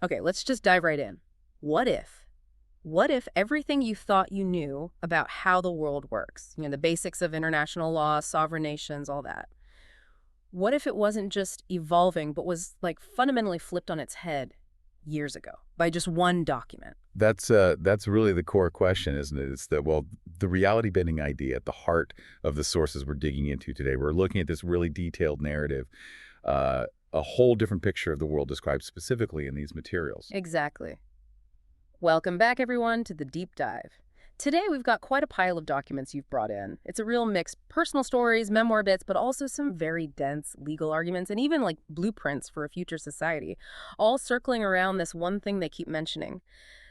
Okay, let's just dive right in. What if? What if everything you thought you knew about how the world works, the basics of international law, sovereign nations, all that, what if it wasn't just evolving, but was like fundamentally flipped on its head years ago by just one document? That's really the core question, isn't it? It's that, well, the reality bending idea at the heart of the sources we're digging into today. We're looking at this really detailed narrative, a whole different picture of the world described specifically in these materials. Exactly. Welcome back, everyone, to the deep dive. Today, we've got quite a pile of documents you've brought in. It's a real mix personal stories, memoir bits, but also some very dense legal arguments and even like blueprints for a future society, all circling around this one thing they keep mentioning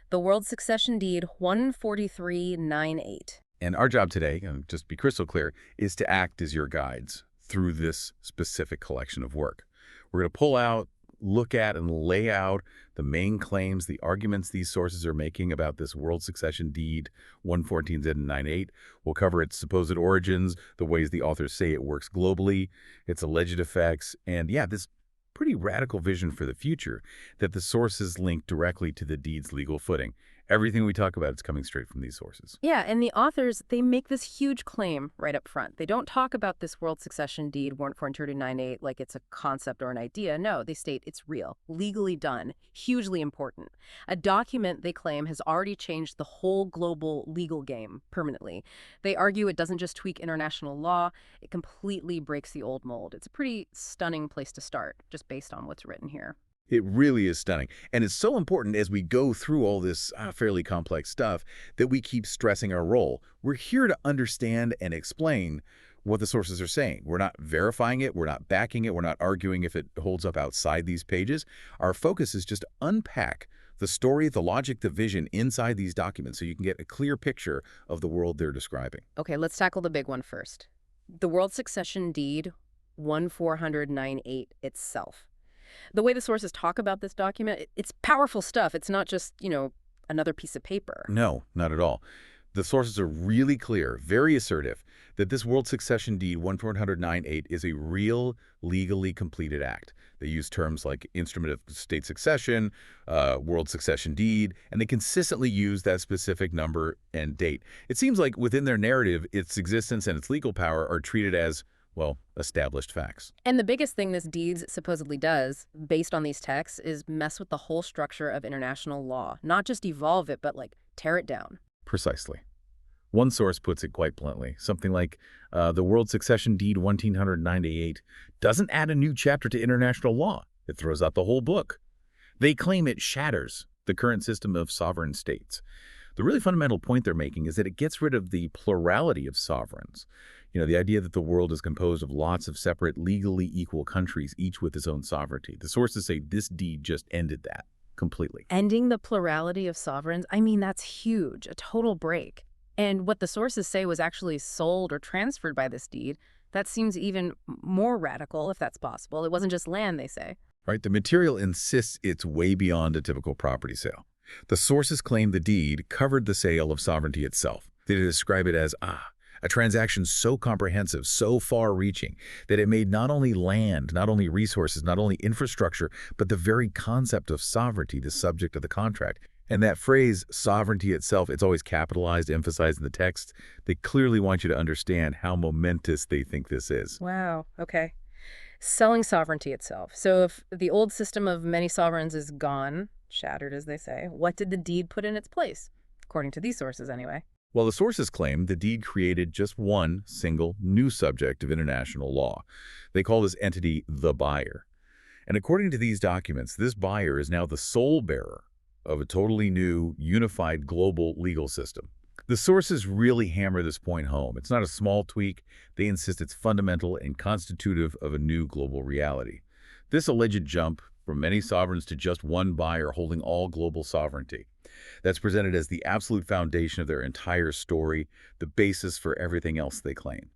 the World Succession Deed 14398. And our job today, and just to be crystal clear, is to act as your guides through this specific collection of work. We're going to pull out, look at, and lay out the main claims, the arguments these sources are making about this World Succession Deed 114Z98. We'll cover its supposed origins, the ways the authors say it works globally, its alleged effects, and yeah, this pretty radical vision for the future that the sources link directly to the deed's legal footing. Everything we talk about is coming straight from these sources. Yeah, and the authors, they make this huge claim right up front. They don't talk about this World Succession Deed, Warrant 4298, like it's a concept or an idea. No, they state it's real, legally done, hugely important. A document, they claim, has already changed the whole global legal game permanently. They argue it doesn't just tweak international law, it completely breaks the old mold. It's a pretty stunning place to start, just based on what's written here. It really is stunning. And it's so important as we go through all this fairly complex stuff that we keep stressing our role. We're here to understand and explain what the sources are saying. We're not verifying it. We're not backing it. We're not arguing if it holds up outside these pages. Our focus is just to unpack the story, the logic, the vision inside these documents so you can get a clear picture of the world they're describing. Okay, let's tackle the big one first. The World Succession Deed 14098 itself. The way the sources talk about this document, it's powerful stuff. It's not just, another piece of paper. No, not at all. The sources are really clear, very assertive, that this World Succession Deed 14098 is a real, legally completed act. They use terms like instrument of state succession, World Succession Deed, and they consistently use that specific number and date. It seems like within their narrative, its existence and its legal power are treated as, well, established facts. And the biggest thing this deed supposedly does, based on these texts, is mess with the whole structure of international law. Not just evolve it, but tear it down. Precisely. One source puts it quite bluntly, something like, the World Succession Deed 198 doesn't add a new chapter to international law. It throws out the whole book. They claim it shatters the current system of sovereign states. The really fundamental point they're making is that it gets rid of the plurality of sovereigns. The idea that the world is composed of lots of separate, legally equal countries, each with its own sovereignty. The sources say this deed just ended that completely. Ending the plurality of sovereigns, I mean, that's huge, a total break. And what the sources say was actually sold or transferred by this deed, that seems even more radical, if that's possible. It wasn't just land, they say. Right? The material insists it's way beyond a typical property sale. The sources claim the deed covered the sale of sovereignty itself. They describe it as, a transaction so comprehensive, so far-reaching, that it made not only land, not only resources, not only infrastructure, but the very concept of sovereignty the subject of the contract. And that phrase, sovereignty itself, it's always capitalized, emphasized in the text. They clearly want you to understand how momentous they think this is. Wow, okay. Selling sovereignty itself. So if the old system of many sovereigns is gone, shattered as they say, what did the deed put in its place? According to these sources, anyway. Well, the sources claim the deed created just one single new subject of international law. They call this entity the buyer. And according to these documents, this buyer is now the sole bearer of a totally new, unified global legal system. The sources really hammer this point home. It's not a small tweak. They insist it's fundamental and constitutive of a new global reality. This alleged jump from many sovereigns to just one buyer holding all global sovereignty, that's presented as the absolute foundation of their entire story, the basis for everything else they claim.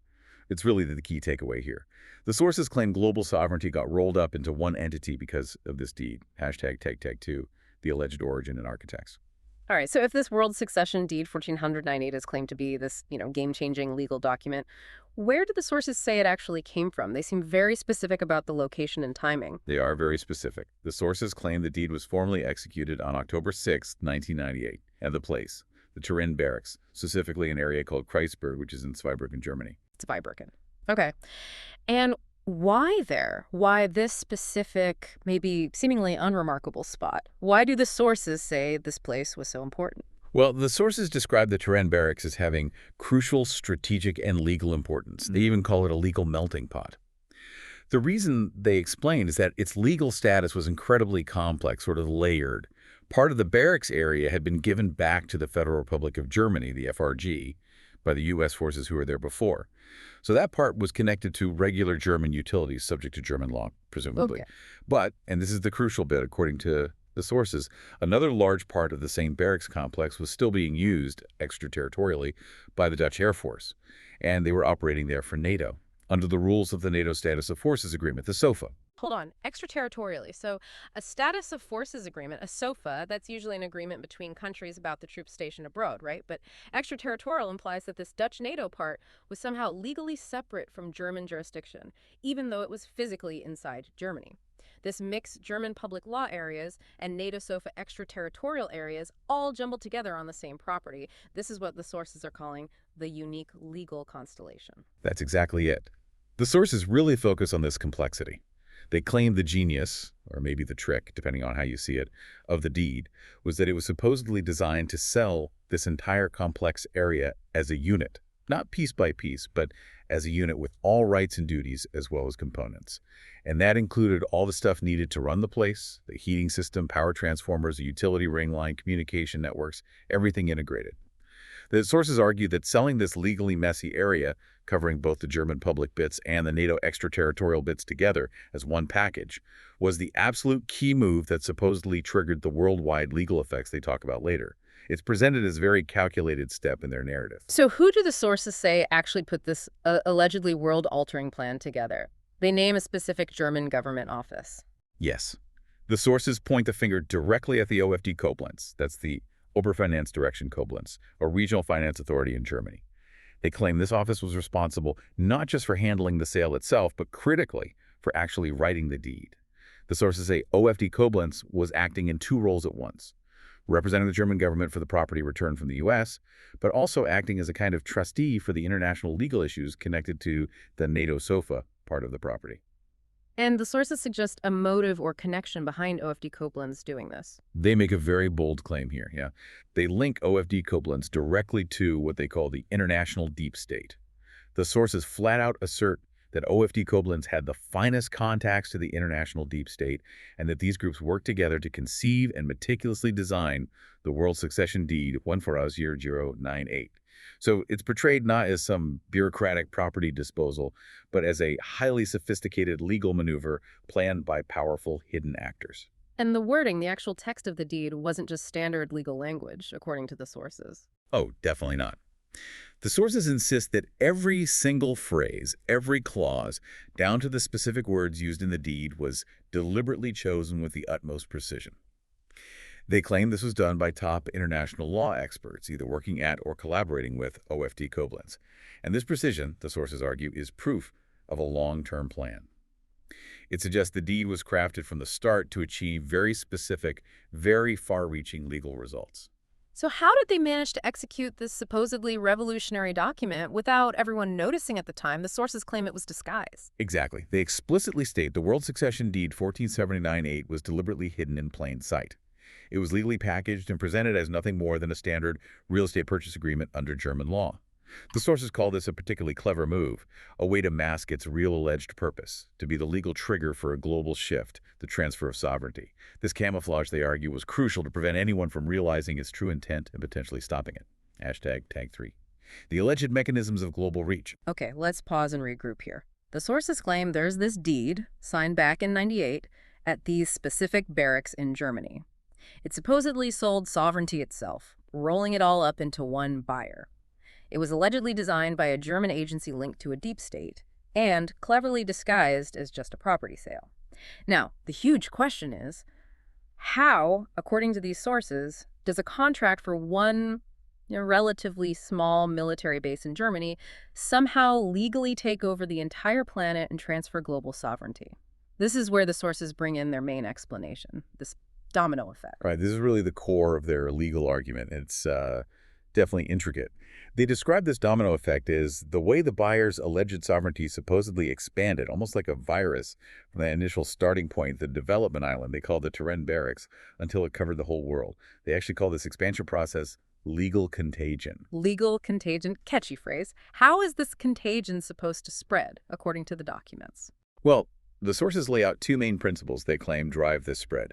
It's really the key takeaway here. The sources claim global sovereignty got rolled up into one entity because of this deed, #TechTech2, the alleged origin and architects. All right, so if this World Succession Deed 1498 is claimed to be this, game-changing legal document, where do the sources say it actually came from? They seem very specific about the location and timing. They are very specific. The sources claim the deed was formally executed on October 6, 1998, and the place, the Turin Barracks, specifically an area called Kreisberg, which is in Zweibrücken, Germany. It's Zweibrücken. Okay. And why there? Why this specific, maybe seemingly unremarkable spot? Why do the sources say this place was so important? Well, the sources describe the Turin Barracks as having crucial strategic and legal importance. They even call it a legal melting pot. The reason they explain is that its legal status was incredibly complex, sort of layered. Part of the barracks area had been given back to the Federal Republic of Germany, the FRG, by the U.S. forces who were there before. So that part was connected to regular German utilities subject to German law, presumably. Okay. But, and this is the crucial bit according to the sources, another large part of the same barracks complex was still being used extraterritorially by the Dutch Air Force, and they were operating there for NATO under the rules of the NATO Status of Forces Agreement, the SOFA. Hold on, extraterritorially. So a status of forces agreement, a SOFA, that's usually an agreement between countries about the troops stationed abroad, right? But extraterritorial implies that this Dutch NATO part was somehow legally separate from German jurisdiction, even though it was physically inside Germany. This mixed German public law areas and NATO SOFA extraterritorial areas all jumbled together on the same property. This is what the sources are calling the unique legal constellation. That's exactly it. The sources really focus on this complexity. They claim the genius, or maybe the trick, depending on how you see it, of the deed was that it was supposedly designed to sell this entire complex area as a unit, not piece by piece, but as a unit with all rights and duties as well as components. And that included all the stuff needed to run the place, the heating system, power transformers, a utility ring line, communication networks, everything integrated. The sources argue that selling this legally messy area, covering both the German public bits and the NATO extraterritorial bits together as one package, was the absolute key move that supposedly triggered the worldwide legal effects they talk about later. It's presented as a very calculated step in their narrative. So who do the sources say actually put this allegedly world-altering plan together? They name a specific German government office. Yes. The sources point the finger directly at the OFD Koblenz. That's the Oberfinanzdirektion Koblenz, or regional finance authority in Germany. They claim this office was responsible not just for handling the sale itself, but critically for actually writing the deed. The sources say OFD Koblenz was acting in two roles at once, representing the German government for the property returned from the U.S., but also acting as a kind of trustee for the international legal issues connected to the NATO SOFA part of the property. And the sources suggest a motive or connection behind OFD Koblenz doing this. They make a very bold claim here, yeah. They link OFD Koblenz directly to what they call the international deep state. The sources flat out assert that OFD Koblenz had the finest contacts to the international deep state and that these groups worked together to conceive and meticulously design the World Succession Deed 140098. So it's portrayed not as some bureaucratic property disposal, but as a highly sophisticated legal maneuver planned by powerful hidden actors. And the wording, the actual text of the deed, wasn't just standard legal language, according to the sources. Oh, definitely not. The sources insist that every single phrase, every clause, down to the specific words used in the deed, was deliberately chosen with the utmost precision. They claim this was done by top international law experts, either working at or collaborating with OFD Koblenz. And this precision, the sources argue, is proof of a long-term plan. It suggests the deed was crafted from the start to achieve very specific, very far-reaching legal results. So how did they manage to execute this supposedly revolutionary document without everyone noticing at the time? The sources claim it was disguised. Exactly. They explicitly state the World Succession Deed 1479-8 was deliberately hidden in plain sight. It was legally packaged and presented as nothing more than a standard real estate purchase agreement under German law. The sources call this a particularly clever move, a way to mask its real alleged purpose, to be the legal trigger for a global shift, the transfer of sovereignty. This camouflage, they argue, was crucial to prevent anyone from realizing its true intent and potentially stopping it. #tag3. The alleged mechanisms of global reach. Okay, let's pause and regroup here. The sources claim there's this deed, signed back in '98, at these specific barracks in Germany. It supposedly sold sovereignty itself, rolling it all up into one buyer. It was allegedly designed by a German agency linked to a deep state and cleverly disguised as just a property sale. Now, the huge question is, how, according to these sources, Does a contract for one relatively small military base in Germany somehow legally take over the entire planet and transfer global sovereignty? This is where the sources bring in their main explanation, this domino effect. Right, this is really the core of their legal argument. It's definitely intricate. They describe this domino effect as the way the buyer's alleged sovereignty supposedly expanded, almost like a virus, from that initial starting point, the development island they call the Terrain Barracks, until it covered the whole world. They actually call this expansion process legal contagion. Legal contagion, catchy phrase. How is this contagion supposed to spread, according to the documents? Well, the sources lay out two main principles they claim drive this spread: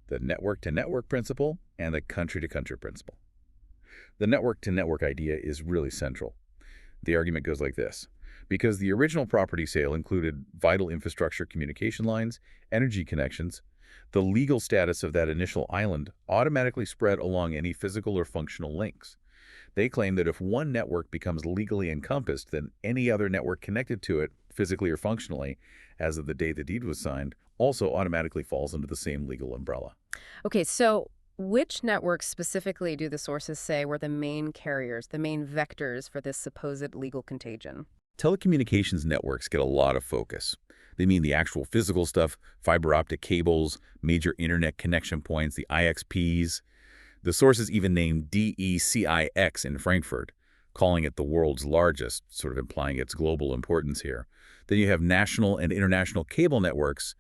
the network-to-network principle and the country-to-country principle. The network-to-network idea is really central. The argument goes like this. Because the original property sale included vital infrastructure communication lines, energy connections, the legal status of that initial island automatically spread along any physical or functional links. They claim that if one network becomes legally encompassed, then any other network connected to it, physically or functionally, as of the day the deed was signed, also automatically falls under the same legal umbrella. Okay, so which networks specifically do the sources say were the main carriers, the main vectors for this supposed legal contagion? Telecommunications networks get a lot of focus. They mean the actual physical stuff, fiber optic cables, major internet connection points, the IXPs. The sources even name DECIX in Frankfurt, calling it the world's largest, sort of implying its global importance here. Then you have national and international cable networks,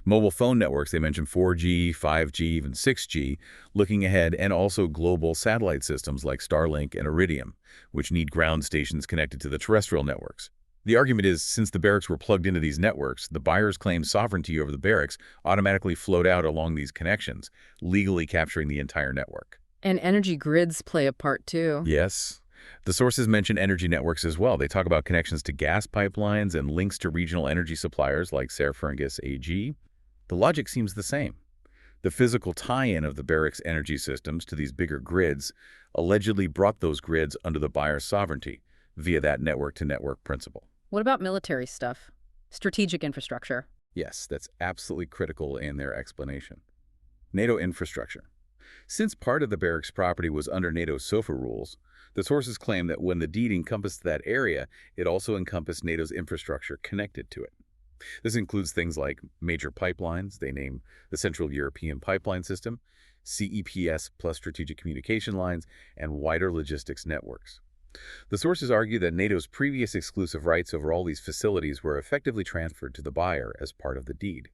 mobile phone networks, they mention 4G, 5G, even 6G, looking ahead, and also global satellite systems like Starlink and Iridium, which need ground stations connected to the terrestrial networks. The argument is, since the barracks were plugged into these networks, the buyer's claimed sovereignty over the barracks automatically flowed out along these connections, legally capturing the entire network. And energy grids play a part too. Yes. The sources mention energy networks as well. They talk about connections to gas pipelines and links to regional energy suppliers like Serfringus AG. The logic seems the same. The physical tie-in of the barracks energy systems to these bigger grids allegedly brought those grids under the buyer's sovereignty via that network-to-network principle. What about military stuff? Strategic infrastructure? Yes, that's absolutely critical in their explanation. NATO infrastructure. Since part of the barracks property was under NATO's SOFA rules, the sources claim that when the deed encompassed that area, it also encompassed NATO's infrastructure connected to it. This includes things like major pipelines, they name the Central European Pipeline System, CEPS plus strategic communication lines, and wider logistics networks. The sources argue that NATO's previous exclusive rights over all these facilities were effectively transferred to the buyer as part of the deed.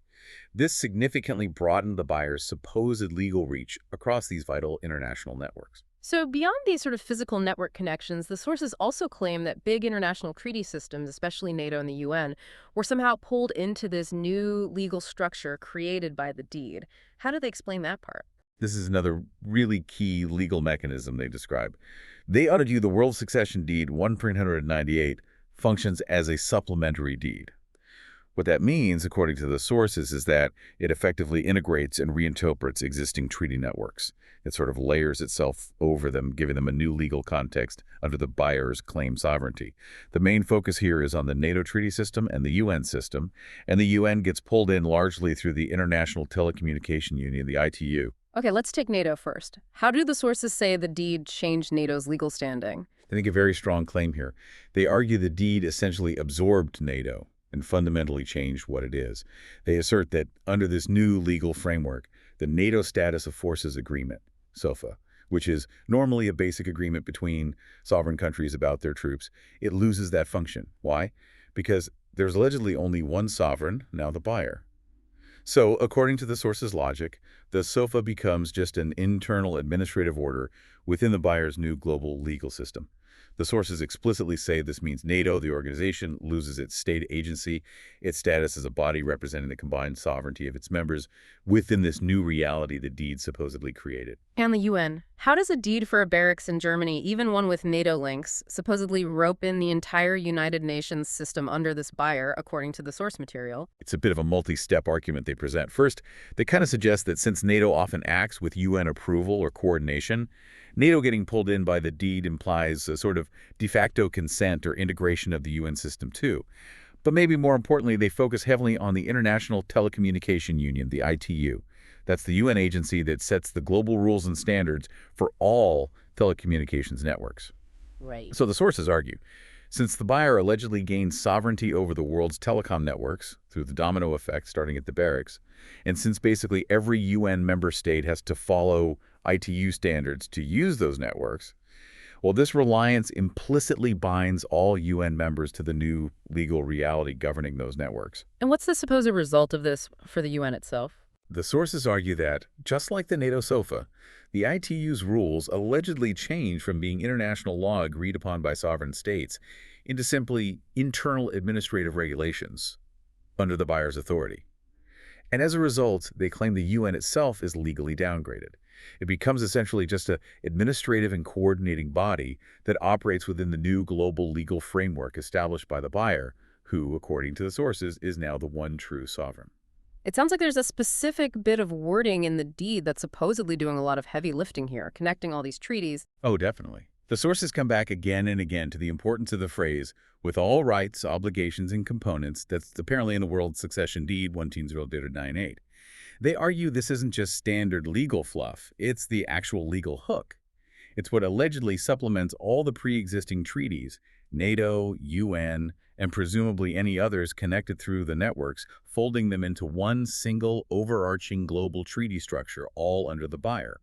This significantly broadened the buyer's supposed legal reach across these vital international networks. So beyond these sort of physical network connections, the sources also claim that big international treaty systems, especially NATO and the UN, were somehow pulled into this new legal structure created by the deed. How do they explain that part? This is another really key legal mechanism they describe. They argue the World Succession Deed 1398 functions as a supplementary deed. What that means, according to the sources, is that it effectively integrates and reinterprets existing treaty networks. It sort of layers itself over them, giving them a new legal context under the buyer's claim sovereignty. The main focus here is on the NATO treaty system and the UN system, and the UN gets pulled in largely through the International Telecommunication Union, the ITU. Okay, let's take NATO first. How do the sources say the deed changed NATO's legal standing? They make a very strong claim here. They argue the deed essentially absorbed NATO and fundamentally changed what it is. They assert that under this new legal framework, the NATO Status of Forces Agreement, SOFA, which is normally a basic agreement between sovereign countries about their troops, it loses that function. Why? Because there's allegedly only one sovereign, now the buyer. So, according to the source's logic, the SOFA becomes just an internal administrative order within the buyer's new global legal system. The sources explicitly say this means NATO, the organization, loses its state agency, its status as a body representing the combined sovereignty of its members within this new reality the deed supposedly created. And the UN. How does a deed for a barracks in Germany, even one with NATO links, supposedly rope in the entire United Nations system under this buyer, according to the source material? It's a bit of a multi-step argument they present. First, they kind of suggest that since NATO often acts with UN approval or coordination, NATO getting pulled in by the deed implies a sort of de facto consent or integration of the UN system too. But maybe more importantly, they focus heavily on the International Telecommunication Union, the ITU. That's the UN agency that sets the global rules and standards for all telecommunications networks. Right. So the sources argue, since the buyer allegedly gained sovereignty over the world's telecom networks through the domino effect starting at the barracks, and since basically every UN member state has to follow ITU standards to use those networks, well, this reliance implicitly binds all UN members to the new legal reality governing those networks. And what's the supposed result of this for the UN itself? The sources argue that, just like the NATO SOFA, the ITU's rules allegedly change from being international law agreed upon by sovereign states into simply internal administrative regulations under the buyer's authority. And as a result, they claim the UN itself is legally downgraded. It becomes essentially just an administrative and coordinating body that operates within the new global legal framework established by the buyer, who, according to the sources, is now the one true sovereign. It sounds like there's a specific bit of wording in the deed that's supposedly doing a lot of heavy lifting here, connecting all these treaties. Oh, definitely. The sources come back again and again to the importance of the phrase, with all rights, obligations, and components that's apparently in the World Succession Deed 120-98. They argue this isn't just standard legal fluff, it's the actual legal hook. It's what allegedly supplements all the pre-existing treaties, NATO, UN, and presumably any others connected through the networks, folding them into one single overarching global treaty structure, all under the buyer.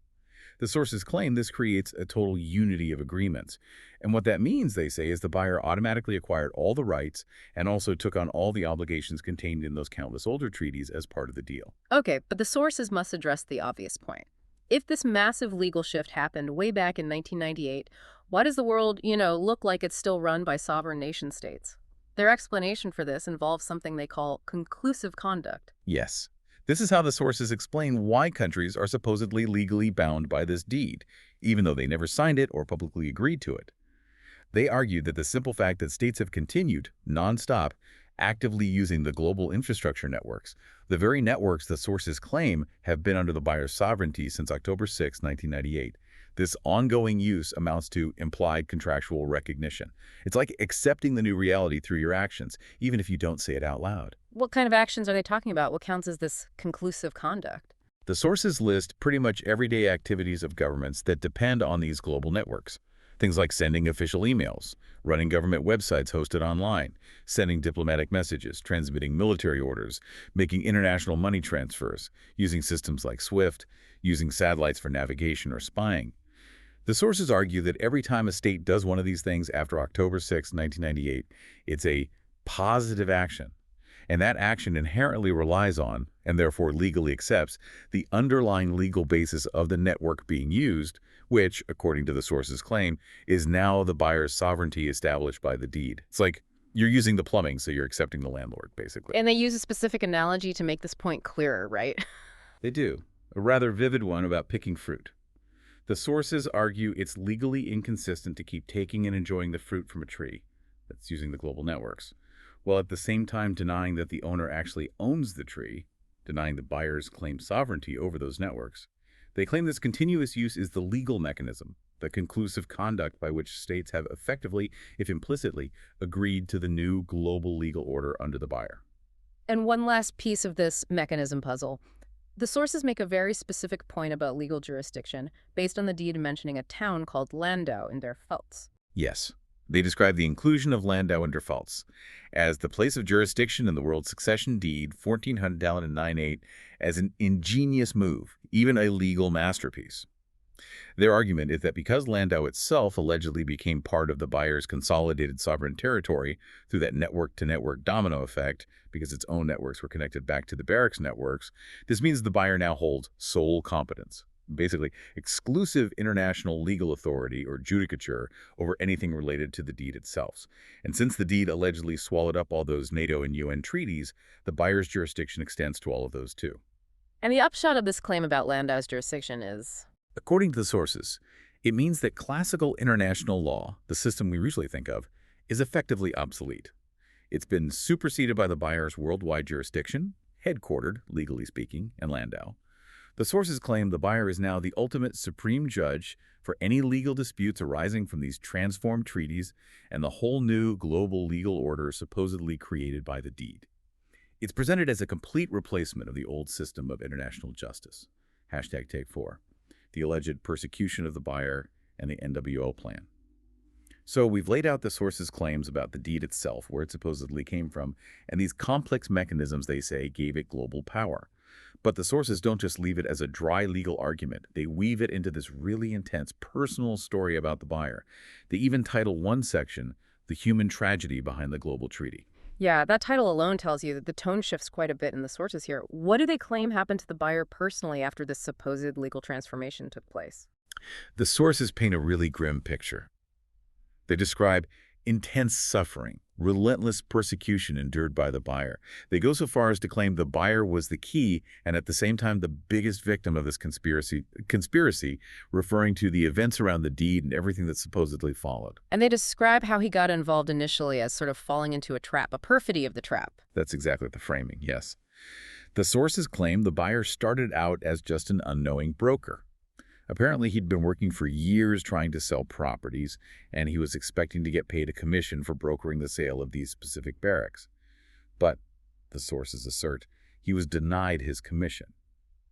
The sources claim this creates a total unity of agreements. And what that means, they say, is the buyer automatically acquired all the rights and also took on all the obligations contained in those countless older treaties as part of the deal. Okay, but the sources must address the obvious point. If this massive legal shift happened way back in 1998, why does the world, look like it's still run by sovereign nation states? Their explanation for this involves something they call conclusive conduct. Yes. This is how the sources explain why countries are supposedly legally bound by this deed, even though they never signed it or publicly agreed to it. They argue that the simple fact that states have continued, nonstop, actively using the global infrastructure networks, the very networks the sources claim have been under the buyer's sovereignty since October 6, 1998. This ongoing use amounts to implied contractual recognition. It's like accepting the new reality through your actions, even if you don't say it out loud. What kind of actions are they talking about? What counts as this conclusive conduct? The sources list pretty much everyday activities of governments that depend on these global networks. Things like sending official emails, running government websites hosted online, sending diplomatic messages, transmitting military orders, making international money transfers, using systems like SWIFT, using satellites for navigation or spying. The sources argue that every time a state does one of these things after October 6, 1998, it's a positive action. And that action inherently relies on, and therefore legally accepts, the underlying legal basis of the network being used, which, according to the source's claim, is now the buyer's sovereignty established by the deed. It's like you're using the plumbing, so you're accepting the landlord, basically. And they use a specific analogy to make this point clearer, right? They do. A rather vivid one about picking fruit. The sources argue it's legally inconsistent to keep taking and enjoying the fruit from a tree that's using the global networks, while at the same time denying that the owner actually owns the tree, denying the buyer's claimed sovereignty over those networks. They claim this continuous use is the legal mechanism, the conclusive conduct by which states have effectively, if implicitly, agreed to the new global legal order under the buyer. And one last piece of this mechanism puzzle. The sources make a very specific point about legal jurisdiction based on the deed mentioning a town called Landau in der Pfalz. Yes. They describe the inclusion of Landau in der Pfalz as the place of jurisdiction in the World Succession Deed 1498 as an ingenious move, even a legal masterpiece. Their argument is that because Landau itself allegedly became part of the buyer's consolidated sovereign territory through that network-to-network domino effect, because its own networks were connected back to the barracks networks, this means the buyer now holds sole competence, basically exclusive international legal authority or judicature over anything related to the deed itself. And since the deed allegedly swallowed up all those NATO and UN treaties, the buyer's jurisdiction extends to all of those too. And the upshot of this claim about Landau's jurisdiction is... According to the sources, it means that classical international law, the system we usually think of, is effectively obsolete. It's been superseded by the buyer's worldwide jurisdiction, headquartered, legally speaking, in Landau. The sources claim the buyer is now the ultimate supreme judge for any legal disputes arising from these transformed treaties and the whole new global legal order supposedly created by the deed. It's presented as a complete replacement of the old system of international justice. Hashtag Take 4. The alleged persecution of the buyer and the NWO plan. So we've laid out the source's claims about the deed itself, where it supposedly came from, and these complex mechanisms, they say, gave it global power. But the sources don't just leave it as a dry legal argument. They weave it into this really intense personal story about the buyer. They even title one section, The Human Tragedy Behind the Global Treaty. Yeah, that title alone tells you that the tone shifts quite a bit in the sources here. What do they claim happened to the buyer personally after this supposed legal transformation took place? The sources paint a really grim picture. They describe intense suffering, relentless persecution endured by the buyer. They go so far as to claim the buyer was the key and at the same time the biggest victim of this conspiracy, referring to the events around the deed and everything that supposedly followed. And they describe how he got involved initially as sort of falling into a trap, a perfidy of the trap. That's exactly the framing, yes. The sources claim the buyer started out as just an unknowing broker. Apparently, he'd been working for years trying to sell properties, and he was expecting to get paid a commission for brokering the sale of these specific barracks. But, the sources assert, he was denied his commission.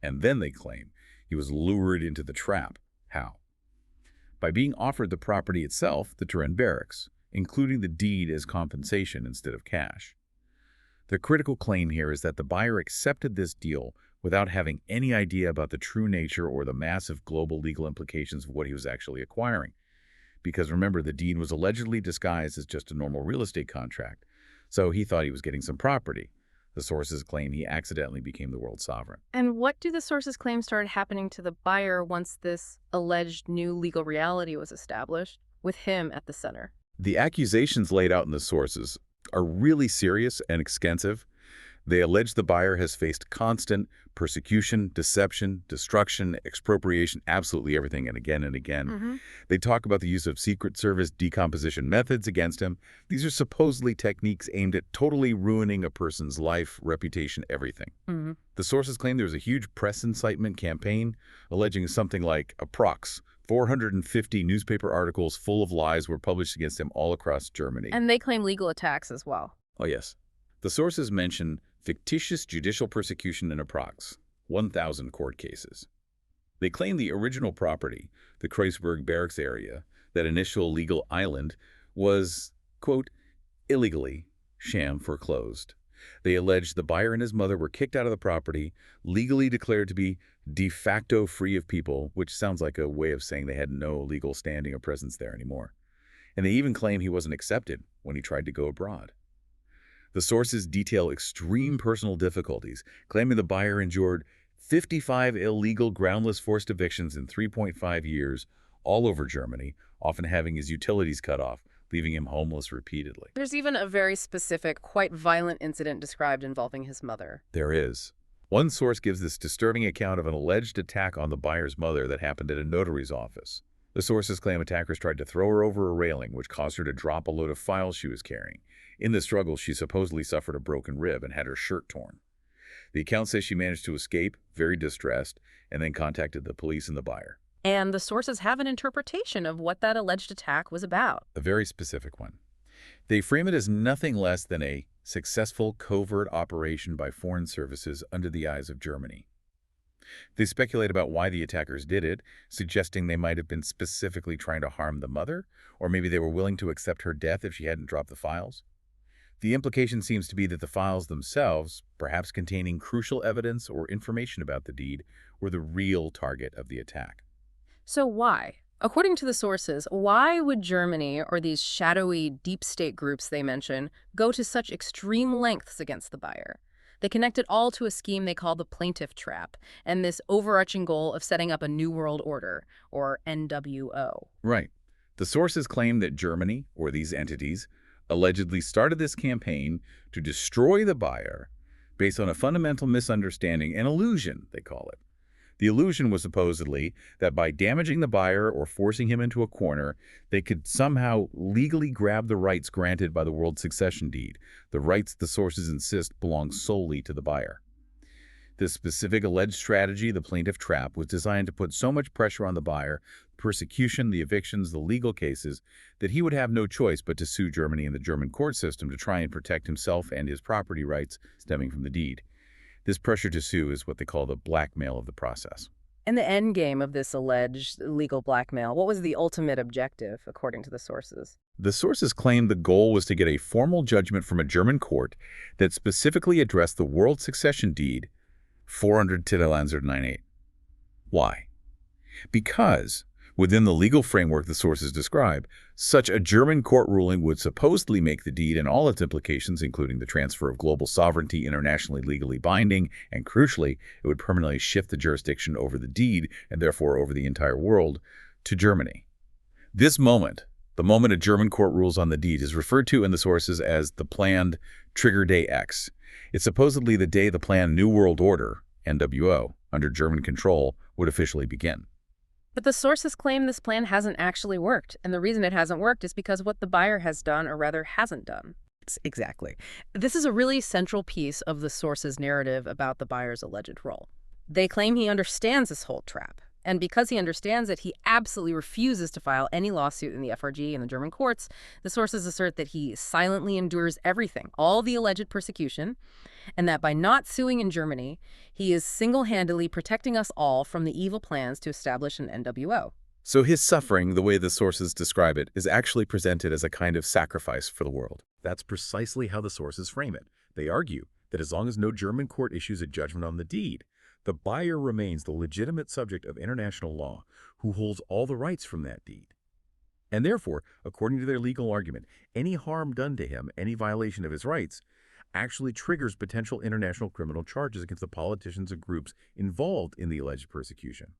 And then they claim he was lured into the trap. How? By being offered the property itself, the Turin barracks, including the deed as compensation instead of cash. The critical claim here is that the buyer accepted this deal without having any idea about the true nature or the massive global legal implications of what he was actually acquiring. Because remember, the deed was allegedly disguised as just a normal real estate contract, so he thought he was getting some property. The sources claim he accidentally became the world's sovereign. And what do the sources claim started happening to the buyer once this alleged new legal reality was established, with him at the center? The accusations laid out in the sources are really serious and extensive. They allege the buyer has faced constant persecution, deception, destruction, expropriation, absolutely everything, and again and again. They talk about the use of Secret Service decomposition methods against him. These are supposedly techniques aimed at totally ruining a person's life, reputation, everything. The sources claim there was a huge press incitement campaign alleging something like approx. 450 newspaper articles full of lies were published against him all across Germany. And they claim legal attacks as well. Oh, yes. The sources mention fictitious judicial persecution in approx. 1,000 court cases. They claim the original property, the Kreuzberg barracks area, that initial legal island, was, quote, illegally sham foreclosed. They allege the buyer and his mother were kicked out of the property, legally declared to be de facto free of people, which sounds like a way of saying they had no legal standing or presence there anymore. And they even claim he wasn't accepted when he tried to go abroad. The sources detail extreme personal difficulties, claiming the buyer endured 55 illegal groundless forced evictions in 3.5 years all over Germany, often having his utilities cut off, leaving him homeless repeatedly. There's even a very specific, quite violent incident described involving his mother. There is. One source gives this disturbing account of an alleged attack on the buyer's mother that happened at a notary's office. The sources claim attackers tried to throw her over a railing, which caused her to drop a load of files she was carrying. In the struggle, she supposedly suffered a broken rib and had her shirt torn. The account says she managed to escape, very distressed, and then contacted the police and the buyer. And the sources have an interpretation of what that alleged attack was about. A very specific one. They frame it as nothing less than a successful covert operation by foreign services under the eyes of Germany. They speculate about why the attackers did it, suggesting they might have been specifically trying to harm the mother, or maybe they were willing to accept her death if she hadn't dropped the files. The implication seems to be that the files themselves, perhaps containing crucial evidence or information about the deed, were the real target of the attack. So why? According to the sources, why would Germany, or these shadowy deep state groups they mention, go to such extreme lengths against the buyer? They connect it all to a scheme they call the plaintiff trap, and this overarching goal of setting up a New World Order, or NWO. Right. The sources claim that Germany, or these entities, allegedly started this campaign to destroy the buyer based on a fundamental misunderstanding, an illusion, they call it. The illusion was supposedly that by damaging the buyer or forcing him into a corner, they could somehow legally grab the rights granted by the World Succession Deed, the rights the sources insist belong solely to the buyer. This specific alleged strategy, the plaintiff trap, was designed to put so much pressure on the buyer, persecution, the evictions, the legal cases, that he would have no choice but to sue Germany and the German court system to try and protect himself and his property rights stemming from the deed. This pressure to sue is what they call the blackmail of the process. And the end game of this alleged legal blackmail, what was the ultimate objective, according to the sources? The sources claimed the goal was to get a formal judgment from a German court that specifically addressed the World Succession Deed 498. Why? Because, within the legal framework the sources describe, such a German court ruling would supposedly make the deed and all its implications, including the transfer of global sovereignty, internationally legally binding, and crucially, it would permanently shift the jurisdiction over the deed, and therefore over the entire world, to Germany. This moment, the moment a German court rules on the deed, is referred to in the sources as the planned Trigger Day X. It's supposedly the day the planned New World Order, NWO, under German control, would officially begin. But the sources claim this plan hasn't actually worked, and the reason it hasn't worked is because of what the buyer has done, or rather hasn't done. Exactly. This is a really central piece of the sources' narrative about the buyer's alleged role. They claim he understands this whole trap, and because he understands it, he absolutely refuses to file any lawsuit in the FRG and the German courts. The sources assert that he silently endures everything, all the alleged persecution, and that by not suing in Germany, he is single-handedly protecting us all from the evil plans to establish an NWO. So his suffering, the way the sources describe it, is actually presented as a kind of sacrifice for the world. That's precisely how the sources frame it. They argue that as long as no German court issues a judgment on the deed, the buyer remains the legitimate subject of international law who holds all the rights from that deed. And therefore, according to their legal argument, any harm done to him, any violation of his rights, actually triggers potential international criminal charges against the politicians and groups involved in the alleged persecution.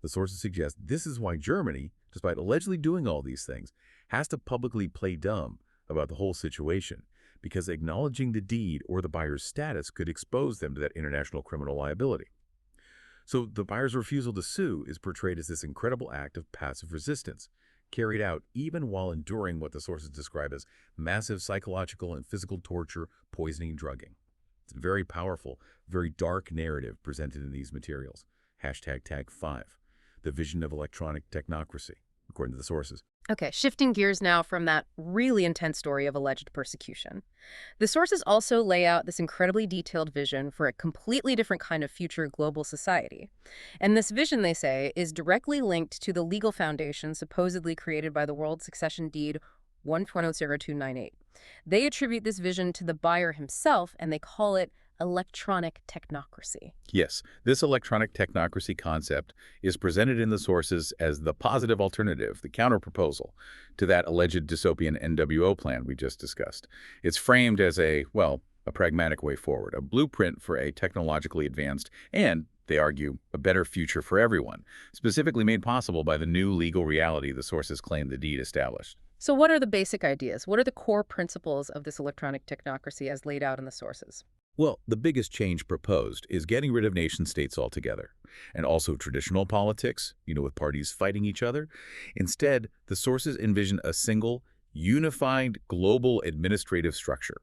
The sources suggest this is why Germany, despite allegedly doing all these things, has to publicly play dumb about the whole situation, because acknowledging the deed or the buyer's status could expose them to that international criminal liability. So the buyer's refusal to sue is portrayed as this incredible act of passive resistance, carried out even while enduring what the sources describe as massive psychological and physical torture, poisoning, and drugging. It's a very powerful, very dark narrative presented in these materials. Tag 5, the vision of electronic technocracy, according to the sources. Okay, shifting gears now from that really intense story of alleged persecution. The sources also lay out this incredibly detailed vision for a completely different kind of future global society. And this vision, they say, is directly linked to the legal foundation supposedly created by the World Succession Deed 1200298. They attribute this vision to the buyer himself, and they call it electronic technocracy. Yes, this electronic technocracy concept is presented in the sources as the positive alternative, the counterproposal to that alleged dystopian NWO plan we just discussed. It's framed as a pragmatic way forward, a blueprint for a technologically advanced and, they argue, a better future for everyone, specifically made possible by the new legal reality the sources claim the deed established. So what are the basic ideas? What are the core principles of this electronic technocracy as laid out in the sources? Well, the biggest change proposed is getting rid of nation-states altogether, and also traditional politics, with parties fighting each other. Instead, the sources envision a single, unified global administrative structure.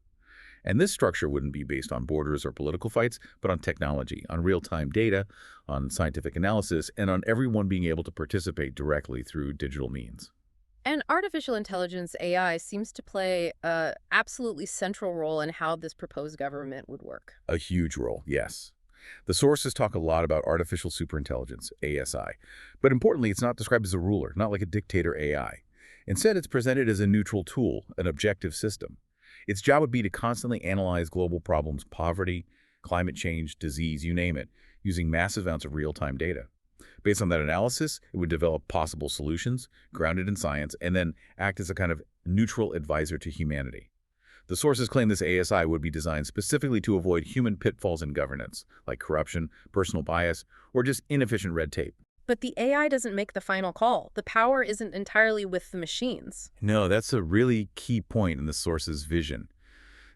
And this structure wouldn't be based on borders or political fights, but on technology, on real-time data, on scientific analysis, and on everyone being able to participate directly through digital means. And artificial intelligence, AI, seems to play an absolutely central role in how this proposed government would work. A huge role, yes. The sources talk a lot about artificial superintelligence, ASI. But importantly, it's not described as a ruler, not like a dictator AI. Instead, it's presented as a neutral tool, an objective system. Its job would be to constantly analyze global problems, poverty, climate change, disease, you name it, using massive amounts of real-time data. Based on that analysis, it would develop possible solutions, grounded in science, and then act as a kind of neutral advisor to humanity. The sources claim this ASI would be designed specifically to avoid human pitfalls in governance, like corruption, personal bias, or just inefficient red tape. But the AI doesn't make the final call. The power isn't entirely with the machines. No, that's a really key point in the source's vision.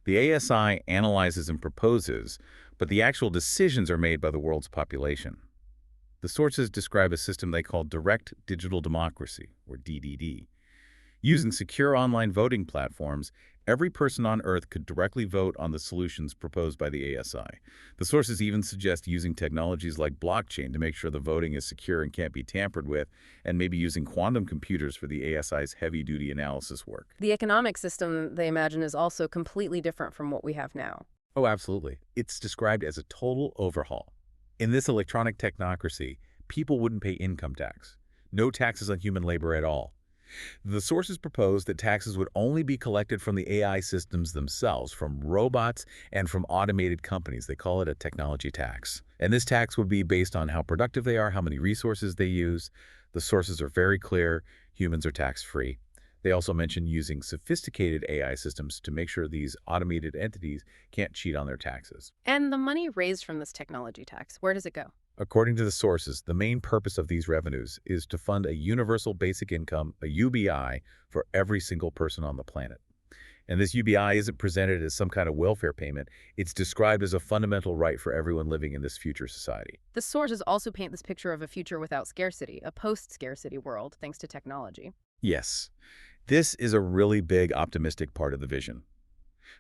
The ASI analyzes and proposes, but the actual decisions are made by the world's population. The sources describe a system they call direct digital democracy, or DDD. Using secure online voting platforms, every person on Earth could directly vote on the solutions proposed by the ASI. The sources even suggest using technologies like blockchain to make sure the voting is secure and can't be tampered with, and maybe using quantum computers for the ASI's heavy-duty analysis work. The economic system, they imagine, is also completely different from what we have now. Oh, absolutely. It's described as a total overhaul. In this electronic technocracy, people wouldn't pay income tax. No taxes on human labor at all. The sources propose that taxes would only be collected from the AI systems themselves, from robots and from automated companies. They call it a technology tax. And this tax would be based on how productive they are, how many resources they use. The sources are very clear. Humans are tax-free. They also mention using sophisticated AI systems to make sure these automated entities can't cheat on their taxes. And the money raised from this technology tax, where does it go? According to the sources, the main purpose of these revenues is to fund a universal basic income, a UBI, for every single person on the planet. And this UBI isn't presented as some kind of welfare payment. It's described as a fundamental right for everyone living in this future society. The sources also paint this picture of a future without scarcity, a post-scarcity world, thanks to technology. Yes, this is a really big optimistic part of the vision.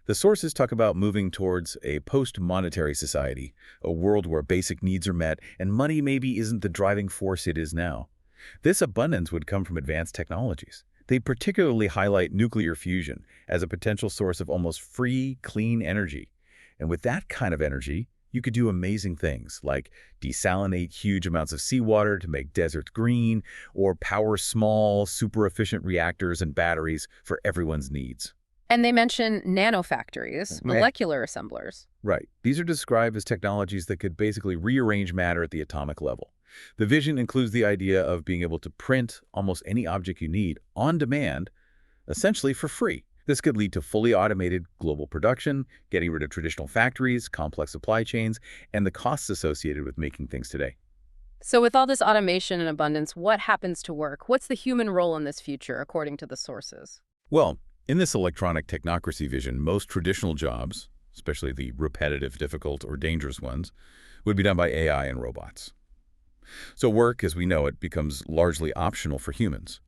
The sources talk about moving towards a post-monetary society, a world where basic needs are met and money maybe isn't the driving force it is now. This abundance would come from advanced technologies. They particularly highlight nuclear fusion as a potential source of almost free, clean energy. And with that kind of energy, you could do amazing things like desalinate huge amounts of seawater to make deserts green, or power small, super-efficient reactors and batteries for everyone's needs. And they mention nanofactories, Right. molecular assemblers. Right. These are described as technologies that could basically rearrange matter at the atomic level. The vision includes the idea of being able to print almost any object you need on demand, essentially for free. This could lead to fully automated global production, getting rid of traditional factories, complex supply chains, and the costs associated with making things today. So with all this automation and abundance, what happens to work? What's the human role in this future, according to the sources? Well, in this electronic technocracy vision, most traditional jobs, especially the repetitive, difficult, or dangerous ones, would be done by AI and robots. So work, as we know it, becomes largely optional for humans.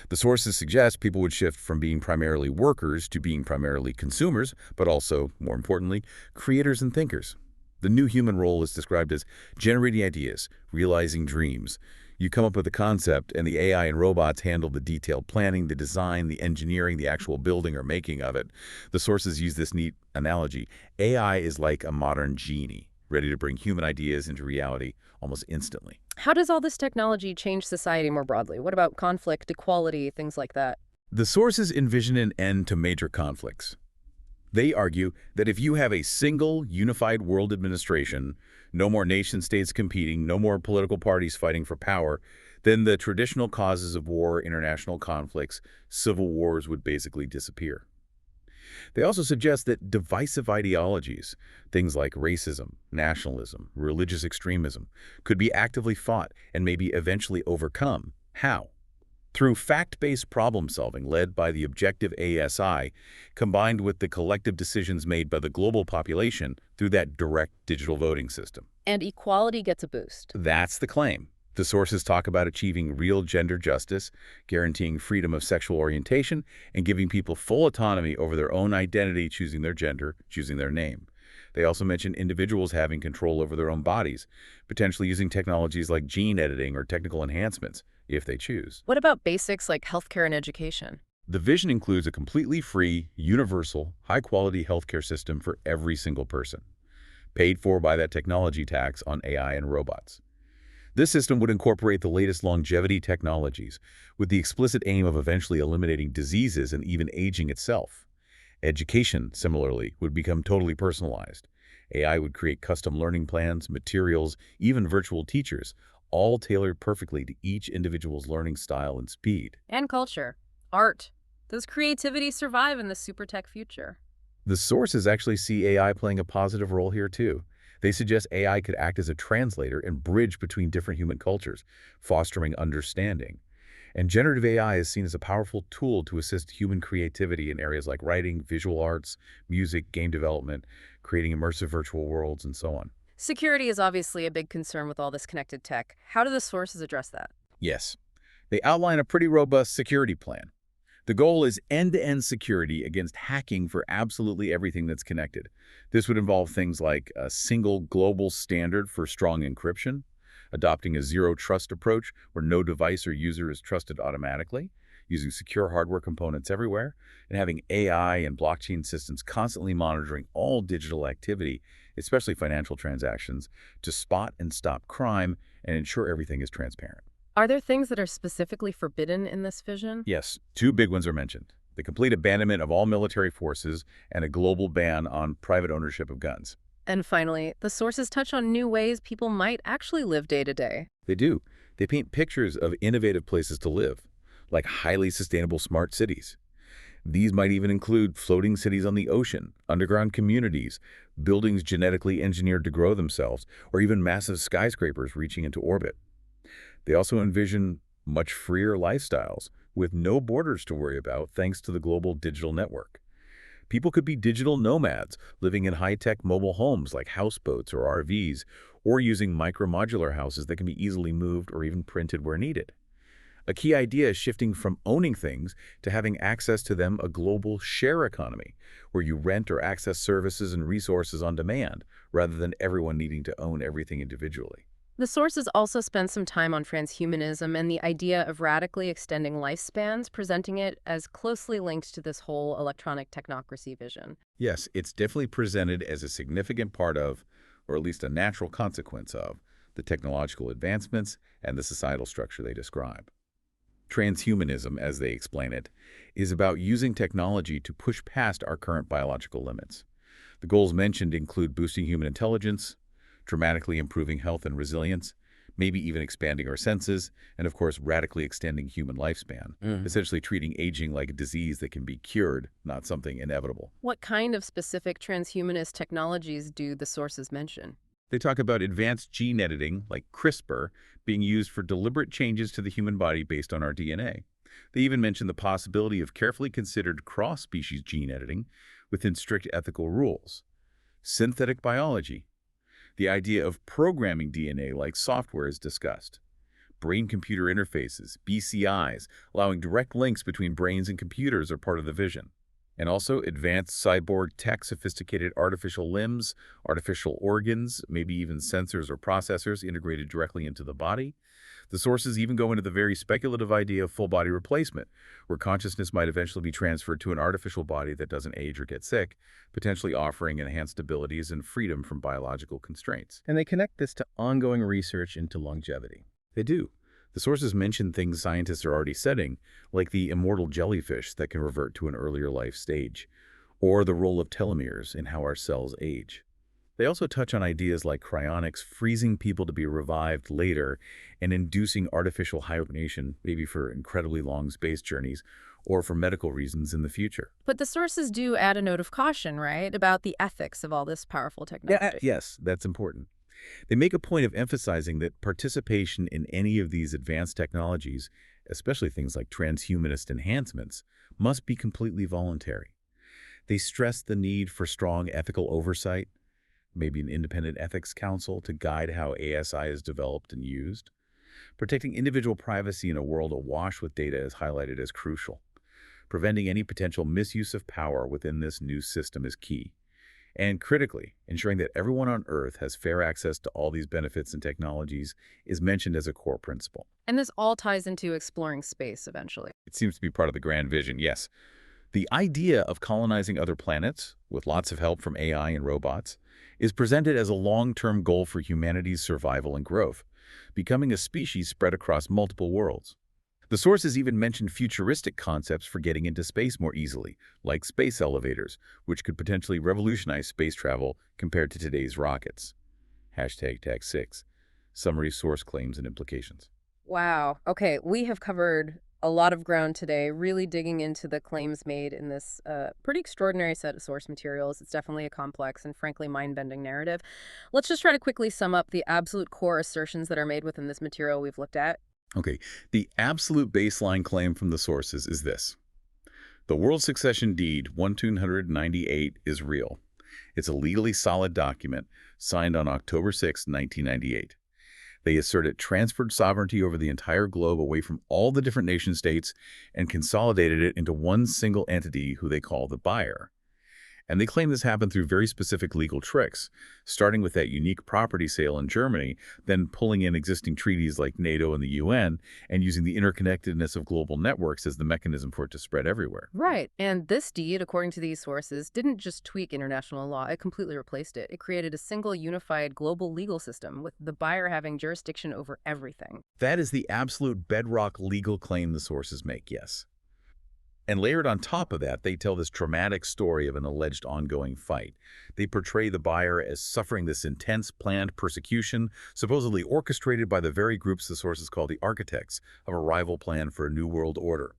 The sources suggest people would shift from being primarily workers to being primarily consumers, but also, more importantly, creators and thinkers. The new human role is described as generating ideas, realizing dreams. You come up with a concept, and the AI and robots handle the detailed planning, the design, the engineering, the actual building or making of it. The sources use this neat analogy. AI is like a modern genie, ready to bring human ideas into reality almost instantly. How does all this technology change society more broadly? What about conflict, equality, things like that? The sources envision an end to major conflicts. They argue that if you have a single, unified world administration, no more nation-states competing, no more political parties fighting for power, then the traditional causes of war, international conflicts, civil wars would basically disappear. They also suggest that divisive ideologies, things like racism, nationalism, religious extremism, could be actively fought and maybe eventually overcome. How? Through fact-based problem-solving led by the objective ASI, combined with the collective decisions made by the global population through that direct digital voting system. And equality gets a boost. That's the claim. The sources talk about achieving real gender justice, guaranteeing freedom of sexual orientation, and giving people full autonomy over their own identity, choosing their gender, choosing their name. They also mention individuals having control over their own bodies, potentially using technologies like gene editing or technical enhancements, if they choose. What about basics like healthcare and education? The vision includes a completely free, universal, high-quality healthcare system for every single person, paid for by that technology tax on AI and robots. This system would incorporate the latest longevity technologies, with the explicit aim of eventually eliminating diseases and even aging itself. Education, similarly, would become totally personalized. AI would create custom learning plans, materials, even virtual teachers, all tailored perfectly to each individual's learning style and speed. And culture. Art. Does creativity survive in the super tech future? The sources actually see AI playing a positive role here too. They suggest AI could act as a translator and bridge between different human cultures, fostering understanding. And generative AI is seen as a powerful tool to assist human creativity in areas like writing, visual arts, music, game development, creating immersive virtual worlds, and so on. Security is obviously a big concern with all this connected tech. How do the sources address that? Yes, they outline a pretty robust security plan. The goal is end-to-end security against hacking for absolutely everything that's connected. This would involve things like a single global standard for strong encryption, adopting a zero-trust approach where no device or user is trusted automatically, using secure hardware components everywhere, and having AI and blockchain systems constantly monitoring all digital activity, especially financial transactions, to spot and stop crime and ensure everything is transparent. Are there things that are specifically forbidden in this vision? Yes, two big ones are mentioned: the complete abandonment of all military forces and a global ban on private ownership of guns. And finally, the sources touch on new ways people might actually live day to day. They do. They paint pictures of innovative places to live, like highly sustainable smart cities. These might even include floating cities on the ocean, underground communities, buildings genetically engineered to grow themselves, or even massive skyscrapers reaching into orbit. They also envision much freer lifestyles with no borders to worry about thanks to the global digital network. People could be digital nomads, living in high-tech mobile homes like houseboats or RVs, or using micro-modular houses that can be easily moved or even printed where needed. A key idea is shifting from owning things to having access to them, a global share economy, where you rent or access services and resources on demand, rather than everyone needing to own everything individually. The sources also spend some time on transhumanism and the idea of radically extending lifespans, presenting it as closely linked to this whole electronic technocracy vision. Yes, it's definitely presented as a significant part of, or at least a natural consequence of, the technological advancements and the societal structure they describe. Transhumanism, as they explain it, is about using technology to push past our current biological limits. The goals mentioned include boosting human intelligence, dramatically improving health and resilience, maybe even expanding our senses, and of course, radically extending human lifespan, essentially treating aging like a disease that can be cured, not something inevitable. What kind of specific transhumanist technologies do the sources mention? They talk about advanced gene editing, like CRISPR, being used for deliberate changes to the human body based on our DNA. They even mention the possibility of carefully considered cross-species gene editing within strict ethical rules. Synthetic biology. The idea of programming DNA like software is discussed. Brain-computer interfaces, BCIs, allowing direct links between brains and computers are part of the vision. And also advanced cyborg tech, sophisticated artificial limbs, artificial organs, maybe even sensors or processors integrated directly into the body. The sources even go into the very speculative idea of full-body replacement, where consciousness might eventually be transferred to an artificial body that doesn't age or get sick, potentially offering enhanced abilities and freedom from biological constraints. And they connect this to ongoing research into longevity. They do. The sources mention things scientists are already studying, like the immortal jellyfish that can revert to an earlier life stage, or the role of telomeres in how our cells age. They also touch on ideas like cryonics, freezing people to be revived later, and inducing artificial hibernation, maybe for incredibly long space journeys, or for medical reasons in the future. But the sources do add a note of caution, right, about the ethics of all this powerful technology. Yes, that's important. They make a point of emphasizing that participation in any of these advanced technologies, especially things like transhumanist enhancements, must be completely voluntary. They stress the need for strong ethical oversight, maybe an independent ethics council to guide how ASI is developed and used. Protecting individual privacy in a world awash with data is highlighted as crucial. Preventing any potential misuse of power within this new system is key. And critically, ensuring that everyone on Earth has fair access to all these benefits and technologies is mentioned as a core principle. And this all ties into exploring space eventually. It seems to be part of the grand vision, yes. The idea of colonizing other planets, with lots of help from AI and robots, is presented as a long-term goal for humanity's survival and growth, becoming a species spread across multiple worlds. The sources even mention futuristic concepts for getting into space more easily, like space elevators, which could potentially revolutionize space travel compared to today's rockets. Hashtag Tag 6. Summary, source claims, and implications. Wow. Okay, we have covered a lot of ground today, really digging into the claims made in this pretty extraordinary set of source materials. It's definitely a complex and frankly mind-bending narrative. Let's just try to quickly sum up the absolute core assertions that are made within this material we've looked at. Okay, the absolute baseline claim from the sources is this. The World Succession Deed 1298 is real. It's a legally solid document signed on October 6, 1998. They assert it transferred sovereignty over the entire globe away from all the different nation-states and consolidated it into one single entity who they call the buyer. And they claim this happened through very specific legal tricks, starting with that unique property sale in Germany, then pulling in existing treaties like NATO and the UN, and using the interconnectedness of global networks as the mechanism for it to spread everywhere. Right. And this deed, according to these sources, didn't just tweak international law, it completely replaced it. It created a single unified global legal system with the buyer having jurisdiction over everything. That is the absolute bedrock legal claim the sources make, yes. And layered on top of that, they tell this dramatic story of an alleged ongoing fight. They portray the buyer as suffering this intense planned persecution, supposedly orchestrated by the very groups the sources call the architects of a rival plan for a new world order.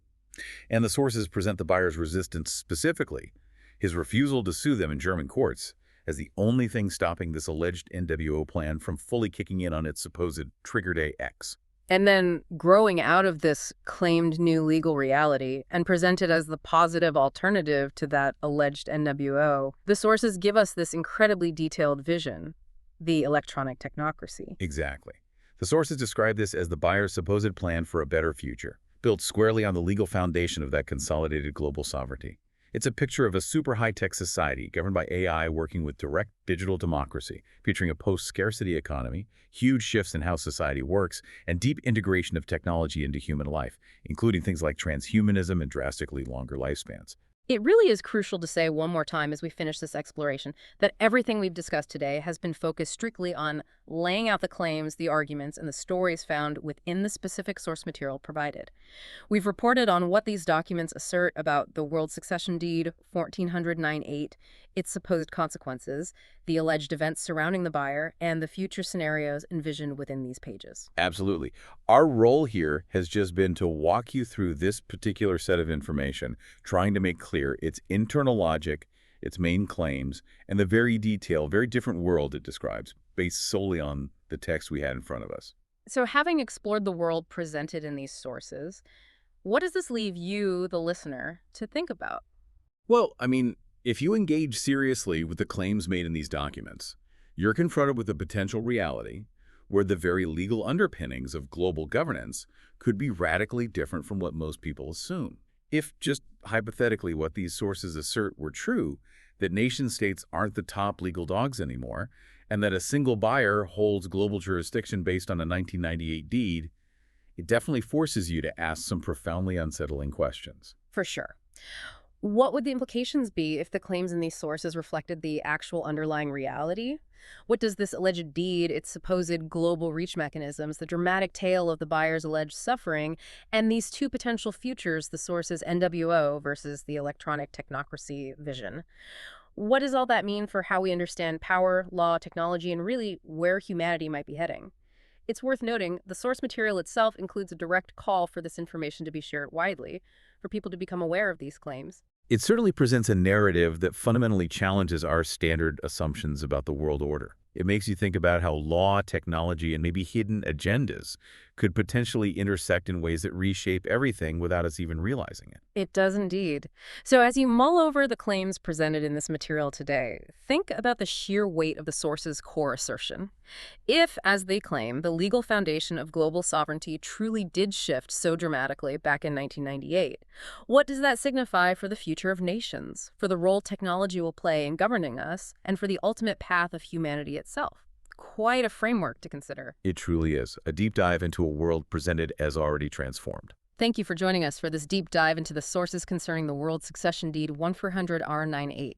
And the sources present the buyer's resistance specifically, his refusal to sue them in German courts, as the only thing stopping this alleged NWO plan from fully kicking in on its supposed trigger day X. And then growing out of this claimed new legal reality and presented as the positive alternative to that alleged NWO, the sources give us this incredibly detailed vision, the electronic technocracy. Exactly. The sources describe this as the buyer's supposed plan for a better future, built squarely on the legal foundation of that consolidated global sovereignty. It's a picture of a super high-tech society governed by AI working with direct digital democracy, featuring a post-scarcity economy, huge shifts in how society works, and deep integration of technology into human life, including things like transhumanism and drastically longer lifespans. It really is crucial to say one more time as we finish this exploration that everything we've discussed today has been focused strictly on laying out the claims, the arguments, and the stories found within the specific source material provided. We've reported on what these documents assert about the World Succession Deed 1409-8, its supposed consequences, the alleged events surrounding the buyer, and the future scenarios envisioned within these pages. Absolutely. Our role here has just been to walk you through this particular set of information, trying to make clear its internal logic, its main claims, and the very detailed, very different world it describes, based solely on the text we had in front of us. So having explored the world presented in these sources, what does this leave you, the listener, to think about? Well, if you engage seriously with the claims made in these documents, you're confronted with a potential reality where the very legal underpinnings of global governance could be radically different from what most people assume. If, just hypothetically, what these sources assert were true, that nation-states aren't the top legal dogs anymore, and that a single buyer holds global jurisdiction based on a 1998 deed, it definitely forces you to ask some profoundly unsettling questions. For sure. What would the implications be if the claims in these sources reflected the actual underlying reality? What does this alleged deed, its supposed global reach mechanisms, the dramatic tale of the buyer's alleged suffering, and these two potential futures, the source's NWO versus the electronic technocracy vision? What does all that mean for how we understand power, law, technology, and really where humanity might be heading? It's worth noting the source material itself includes a direct call for this information to be shared widely, for people to become aware of these claims. It certainly presents a narrative that fundamentally challenges our standard assumptions about the world order. It makes you think about how law, technology, and maybe hidden agendas could potentially intersect in ways that reshape everything without us even realizing it. It does indeed. So as you mull over the claims presented in this material today, think about the sheer weight of the source's core assertion. If, as they claim, the legal foundation of global sovereignty truly did shift so dramatically back in 1998, what does that signify for the future of nations, for the role technology will play in governing us, and for the ultimate path of humanity itself? Quite a framework to consider. It truly is a deep dive into a world presented as already transformed. Thank you for joining us for this deep dive into the sources concerning the World Succession Deed 1400R98.